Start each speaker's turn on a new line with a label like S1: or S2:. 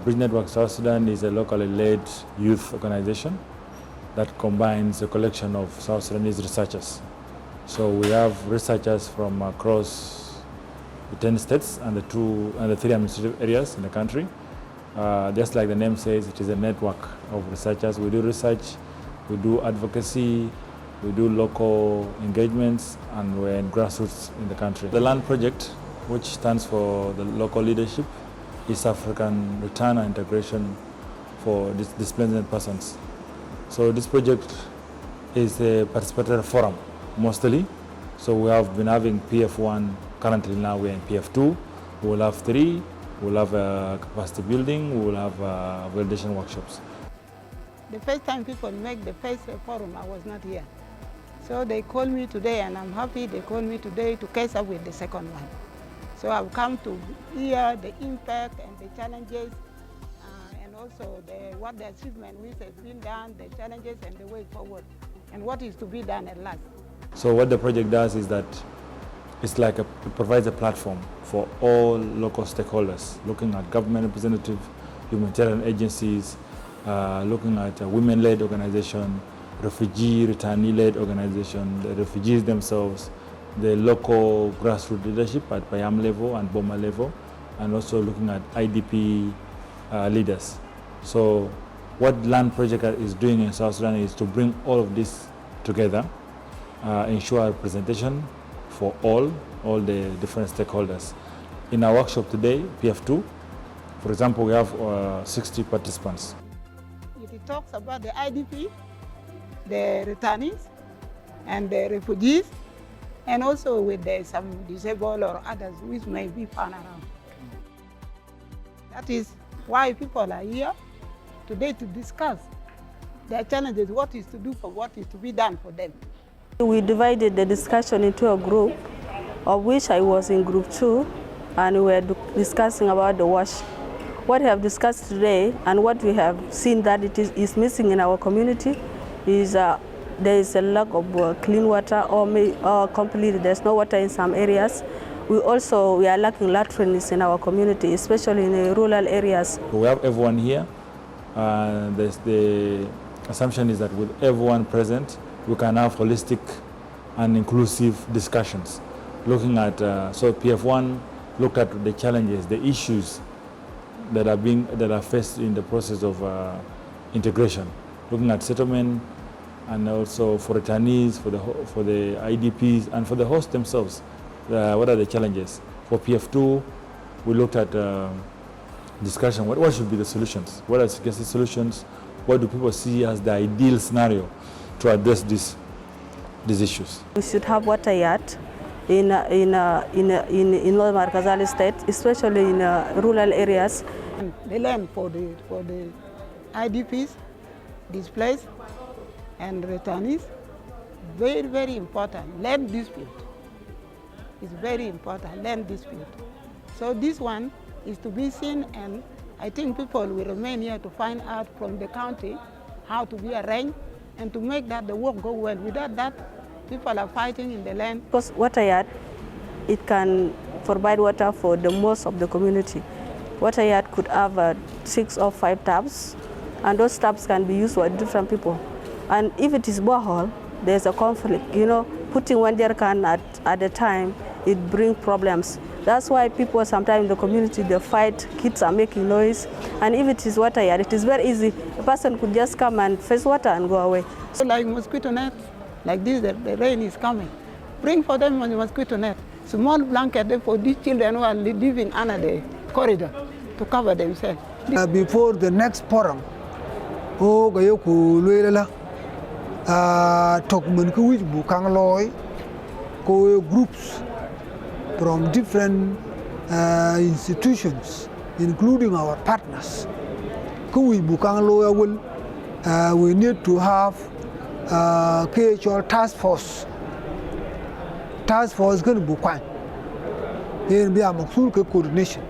S1: Bridge Network South Sudan is a locally led youth organization that combines a collection of South Sudanese researchers. So we have researchers from across the 10 states and the 3 administrative areas in the country. Just like the name says, it is a network of researchers. We do research, we do advocacy, we do local engagements, and we're in grassroots in the country. The LAND project, which stands for the local leadership, East African return and integration for displaced persons. So this project is a participatory forum, mostly. So we have been having PF1, currently now we're in PF2. We will have 3, we'll have capacity building, we will have validation workshops.
S2: The first time people make the first forum, I was not here. So they called me today, and I'm happy they called me today to catch up with the second one. So I've come to hear the impact and the challenges, and also what the achievement which has been done, the challenges and the way forward, and what is to be done at last.
S1: So what the project does is that it's like it provides a platform for all local stakeholders, looking at government representative, humanitarian agencies, looking at women-led organization, refugee, returnee-led organization, the refugees themselves, the local grassroots leadership at Payam level and Boma level, and also looking at IDP leaders. So what LAND project is doing in South Sudan is to bring all of this together, ensure representation for all the different stakeholders. In our workshop today, PF2, for example, we have 60 participants.
S2: It talks about the IDP, the returnees, and the refugees, and also with some disabled or others which may be found around. That is why people are here today to discuss their challenges, what is to do for what is to be done for them.
S3: We divided the discussion into a group, of which I was in group 2, and we were discussing about the wash. What we have discussed today and what we have seen that it is missing in our community is there is a lack of clean water, or completely there's no water in some areas. We are lacking latrines in our community, especially in the rural areas.
S1: We have everyone here. The assumption is that with everyone present, we can have holistic and inclusive discussions. Looking at, so PF1 looked at the challenges, the issues that are faced in the process of integration. Looking at settlement, and also for returnees, for the IDPs, and for the hosts themselves. What are the challenges? For PF2, we looked at discussion, what should be the solutions? What are suggested solutions? What do people see as the ideal scenario to address these issues?
S3: We should have water yard in North Markazali state, especially in rural areas.
S2: The land for the IDPs, displaced, and returnees, very, very important. Land dispute is very important, land dispute. So this one is to be seen, and I think people will remain here to find out from the county how to be arranged and to make that the work go well. Without that, people are fighting in the land.
S3: Because water yard, it can provide water for the most of the community. Water yard could have 6 or 5 taps, and those taps can be used for different people. And if it is borehole, there's a conflict. You know, putting one jerrycan at a time, it brings problems. That's why people sometimes in the community, they fight, kids are making noise. And if it is water yard, it is very easy. A person could just come and fetch water and go away.
S2: So like mosquito net, like this, the rain is coming. Bring for them a mosquito net, small blanket for these children who are living under the corridor to cover themselves.
S4: Before the next forum, groups from different institutions, including our partners. We need to have KHL task force. Task force can be coordination.